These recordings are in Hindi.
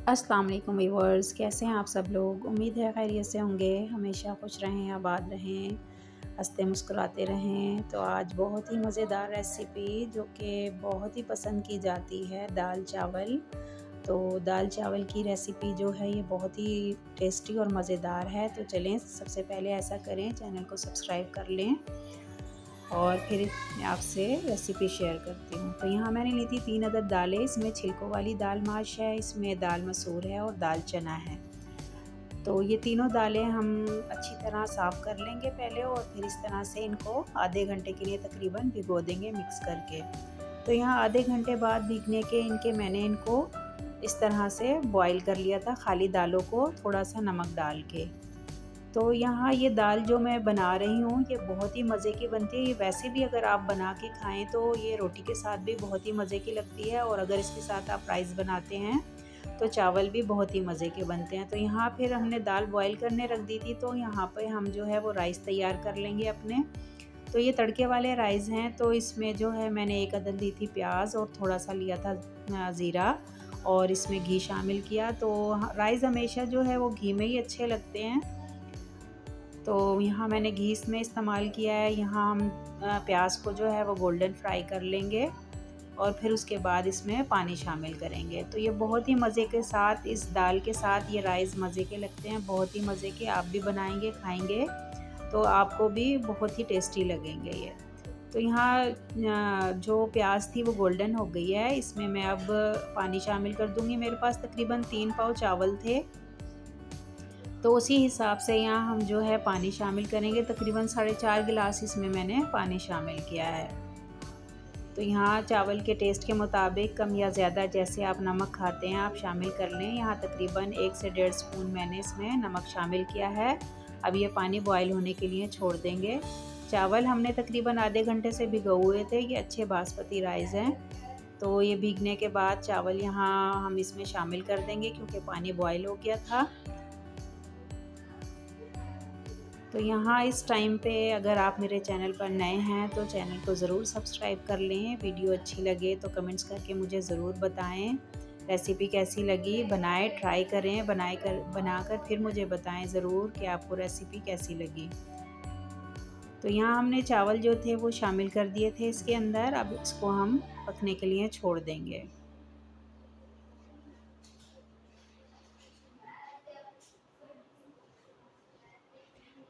अस्सलाम वालेकुम व्यूअर्स, कैसे हैं आप सब लोग। उम्मीद है खैरियत से होंगे। हमेशा खुश रहें, आबाद रहें, हंसते मुस्कुराते रहें। तो आज बहुत ही मज़ेदार रेसिपी जो कि बहुत ही पसंद की जाती है, दाल चावल। तो दाल चावल की रेसिपी जो है ये बहुत ही टेस्टी और मज़ेदार है। तो चलें सबसे पहले ऐसा करें, चैनल को सब्सक्राइब कर लें और फिर मैं आपसे रेसिपी शेयर करती हूँ। तो यहाँ मैंने ली थी 3 अदद दालें। इसमें छिलकों वाली दाल माश है, इसमें दाल मसूर है और दाल चना है। तो ये तीनों दालें हम अच्छी तरह साफ़ कर लेंगे पहले और फिर इस तरह से इनको आधे घंटे के लिए तकरीबन भिगो देंगे मिक्स करके। तो यहाँ आधे घंटे बाद भीगने के मैंने इनको इस तरह से बॉईल कर लिया था, खाली दालों को थोड़ा सा नमक डाल के। तो यहाँ ये दाल जो मैं बना रही हूँ ये बहुत ही मज़े की बनती है। ये वैसे भी अगर आप बना के खाएं तो ये रोटी के साथ भी बहुत ही मज़े की लगती है, और अगर इसके साथ आप राइस बनाते हैं तो चावल भी बहुत ही मज़े के बनते हैं। तो यहाँ फिर हमने दाल बॉईल करने रख दी थी, तो यहाँ पे हम जो है वो राइस तैयार कर लेंगे अपने। तो ये तड़के वाले राइस हैं, तो इसमें जो है मैंने 1 अदद ली थी प्याज और थोड़ा सा लिया था ज़ीरा, और इसमें घी शामिल किया। तो राइस हमेशा जो है वो घी में ही अच्छे लगते हैं। तो यहाँ मैंने घी इसमें इस्तेमाल किया है। यहाँ हम प्याज को जो है वो गोल्डन फ्राई कर लेंगे और फिर उसके बाद इसमें पानी शामिल करेंगे। तो ये बहुत ही मज़े के साथ इस दाल के साथ ये राइस मज़े के लगते हैं, बहुत ही मज़े के। आप भी बनाएंगे, खाएंगे तो आपको भी बहुत ही टेस्टी लगेंगे ये। तो यहाँ जो प्याज थी वो गोल्डन हो गई है। इसमें मैं अब पानी शामिल कर दूँगी। मेरे पास तकरीबन 3 पाव चावल थे, तो उसी हिसाब से यहाँ हम जो है पानी शामिल करेंगे। तकरीबन 4.5 गिलास इसमें मैंने पानी शामिल किया है। तो यहाँ चावल के टेस्ट के मुताबिक कम या ज़्यादा जैसे आप नमक खाते हैं आप शामिल कर लें। यहाँ तकरीबन 1 से 1.5 स्पून मैंने इसमें नमक शामिल किया है। अब ये पानी बॉयल होने के लिए छोड़ देंगे। चावल हमने तकरीबन आधे घंटे से भिगो हुए थे। ये अच्छे बासमती राइस हैं। तो ये भीगने के बाद चावल यहाँ हम इसमें शामिल कर देंगे क्योंकि पानी बॉयल हो गया था। तो यहाँ इस टाइम पे अगर आप मेरे चैनल पर नए हैं तो चैनल को ज़रूर सब्सक्राइब कर लें। वीडियो अच्छी लगे तो कमेंट्स करके मुझे ज़रूर बताएं रेसिपी कैसी लगी। बनाएं, ट्राई करें, बनाकर फिर मुझे बताएं ज़रूर कि आपको रेसिपी कैसी लगी। तो यहाँ हमने चावल जो थे वो शामिल कर दिए थे इसके अंदर। अब इसको हम पकने के लिए छोड़ देंगे।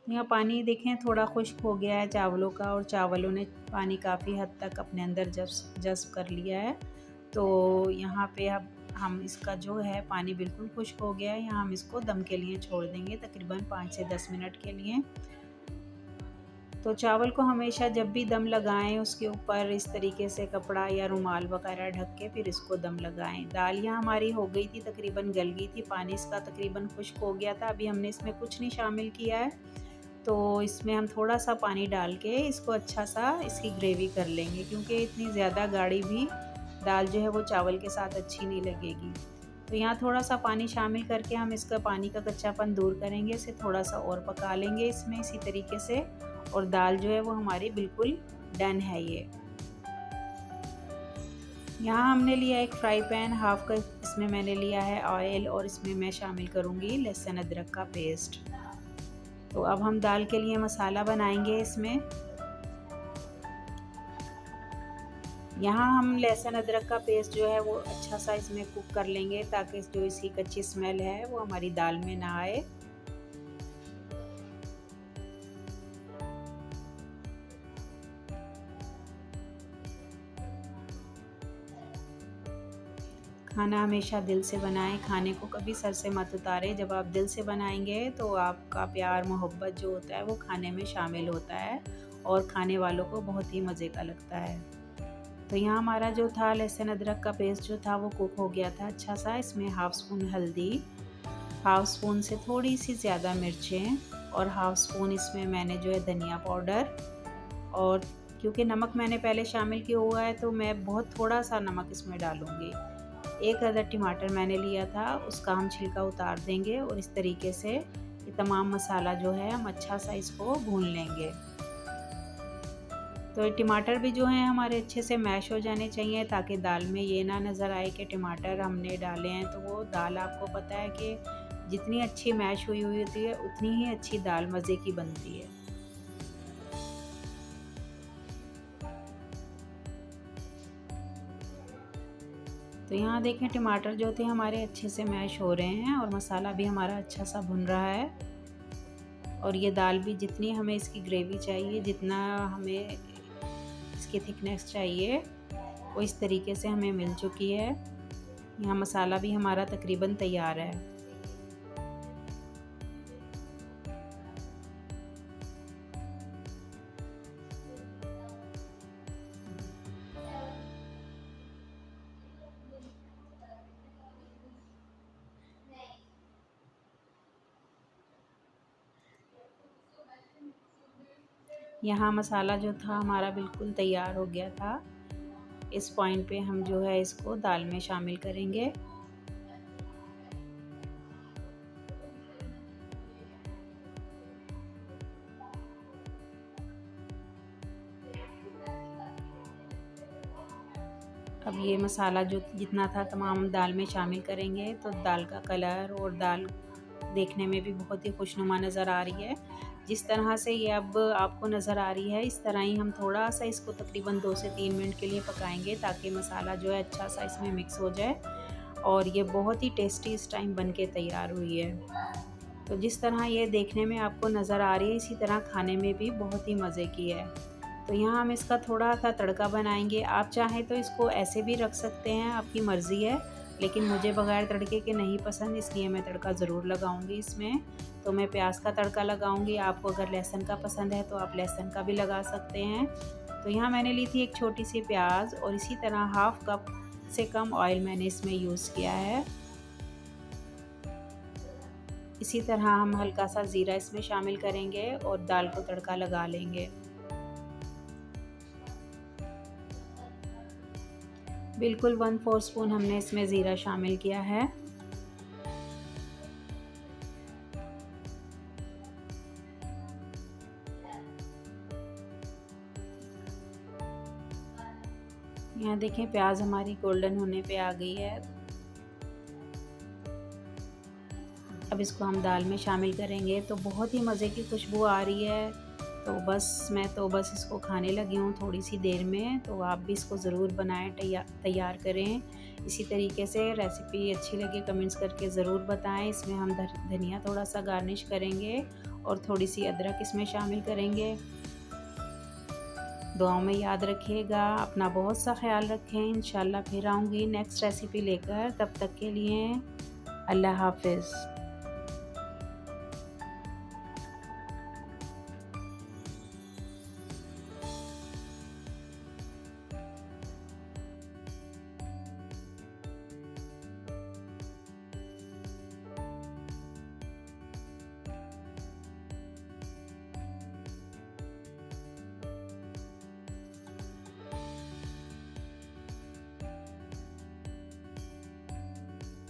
यहाँ पानी देखें थोड़ा खुश्क हो गया है चावलों का, और चावलों ने पानी काफ़ी हद तक अपने अंदर जज़्ब कर लिया है। तो यहाँ पे अब हम इसका जो है पानी बिल्कुल खुश्क हो गया है। यहाँ हम इसको दम के लिए छोड़ देंगे तकरीबन 5 से 10 मिनट के लिए। तो चावल को हमेशा जब भी दम लगाएं उसके ऊपर इस तरीके से कपड़ा या रुमाल वगैरह ढक के फिर इसको दम लगाएं। दाल यहाँ हमारी हो गई थी, तकरीबन गल गई थी, पानी इसका तकरीबन खुश्क हो गया था। अभी हमने इसमें कुछ नहीं शामिल किया है, तो इसमें हम थोड़ा सा पानी डाल के इसको अच्छा सा इसकी ग्रेवी कर लेंगे, क्योंकि इतनी ज़्यादा गाढ़ी भी दाल जो है वो चावल के साथ अच्छी नहीं लगेगी। तो यहाँ थोड़ा सा पानी शामिल करके हम इसका पानी का कच्चापन दूर करेंगे। इसे थोड़ा सा और पका लेंगे इसमें इसी तरीके से, और दाल जो है वो हमारी बिल्कुल डन है। ये यहाँ हमने लिया एक फ्राई पैन, हाफ का इसमें मैंने लिया है ऑयल, और इसमें मैं शामिल करूँगी लहसुन अदरक का पेस्ट। तो अब हम दाल के लिए मसाला बनाएंगे इसमें। यहाँ हम लहसुन अदरक का पेस्ट जो है वो अच्छा सा इसमें कुक कर लेंगे ताकि जो इसकी कच्ची स्मेल है वो हमारी दाल में ना आए। खाना हमेशा दिल से बनाएं, खाने को कभी सर से मत उतारें। जब आप दिल से बनाएंगे तो आपका प्यार मोहब्बत जो होता है वो खाने में शामिल होता है और खाने वालों को बहुत ही मज़े का लगता है। तो यहाँ हमारा जो था लहसुन अदरक का पेस्ट जो था वो कुक हो गया था अच्छा सा। इसमें हाफ़ स्पून हल्दी, हाफ़ स्पून से थोड़ी सी ज़्यादा मिर्चें, और हाफ़ स्पून इसमें मैंने जो है धनिया पाउडर, और क्योंकि नमक मैंने पहले शामिल किया हुआ है तो मैं बहुत थोड़ा सा नमक इसमें डालूँगी। 1 अदद टमाटर मैंने लिया था, उसका हम छिलका उतार देंगे, और इस तरीके से ये तमाम मसाला जो है हम अच्छा सा इसको भून लेंगे। तो टमाटर भी जो हैं हमारे अच्छे से मैश हो जाने चाहिए, ताकि दाल में ये ना नज़र आए कि टमाटर हमने डाले हैं। तो वो दाल आपको पता है कि जितनी अच्छी मैश हुई हुई होती है उतनी ही अच्छी दाल मज़े की बनती है। तो यहाँ देखें टमाटर जो थे हमारे अच्छे से मैश हो रहे हैं और मसाला भी हमारा अच्छा सा भुन रहा है। और ये दाल भी जितनी हमें इसकी ग्रेवी चाहिए, जितना हमें इसकी थिकनेस चाहिए, वो इस तरीके से हमें मिल चुकी है। यहाँ मसाला भी हमारा तकरीबन तैयार है। यहाँ मसाला जो था हमारा बिल्कुल तैयार हो गया था। इस पॉइंट पे हम जो है इसको दाल में शामिल करेंगे। अब ये मसाला जो जितना था तमाम दाल में शामिल करेंगे, तो दाल का कलर और दाल देखने में भी बहुत ही खुशनुमा नज़र आ रही है। जिस तरह से ये अब आपको नज़र आ रही है, इस तरह ही हम थोड़ा सा इसको तकरीबन 2 से 3 मिनट के लिए पकाएंगे, ताकि मसाला जो है अच्छा सा इसमें मिक्स हो जाए और ये बहुत ही टेस्टी इस टाइम बन के तैयार हुई है। तो जिस तरह ये देखने में आपको नज़र आ रही है, इसी तरह खाने में भी बहुत ही मज़े की है। तो यहाँ हम इसका थोड़ा सा तड़का बनाएंगे। आप चाहें तो इसको ऐसे भी रख सकते हैं, आपकी मर्ज़ी है, लेकिन मुझे बगैर तड़के के नहीं पसंद, इसलिए मैं तड़का ज़रूर लगाऊंगी इसमें। तो मैं प्याज का तड़का लगाऊंगी। आपको अगर लहसुन का पसंद है तो आप लहसुन का भी लगा सकते हैं। तो यहाँ मैंने ली थी एक छोटी सी प्याज और इसी तरह हाफ़ कप से कम ऑयल मैंने इसमें यूज़ किया है। इसी तरह हम हल्का सा ज़ीरा इसमें शामिल करेंगे और दाल को तड़का लगा लेंगे। बिल्कुल 1/4 स्पून हमने इसमें ज़ीरा शामिल किया है। यहाँ देखें प्याज हमारी गोल्डन होने पे आ गई है। अब इसको हम दाल में शामिल करेंगे तो बहुत ही मज़े की खुशबू आ रही है। तो मैं बस इसको खाने लगी हूँ थोड़ी सी देर में। तो आप भी इसको ज़रूर बनाएं, तैयार करें। इसी तरीके से रेसिपी अच्छी लगे कमेंट्स करके ज़रूर बताएं। इसमें हम धनिया थोड़ा सा गार्निश करेंगे और थोड़ी सी अदरक इसमें शामिल करेंगे। दुआओं में याद रखिएगा, अपना बहुत सा ख्याल रखें। इंशाल्लाह फिर आऊँगी नेक्स्ट रेसिपी लेकर। तब तक के लिए अल्लाह हाफ़िज़।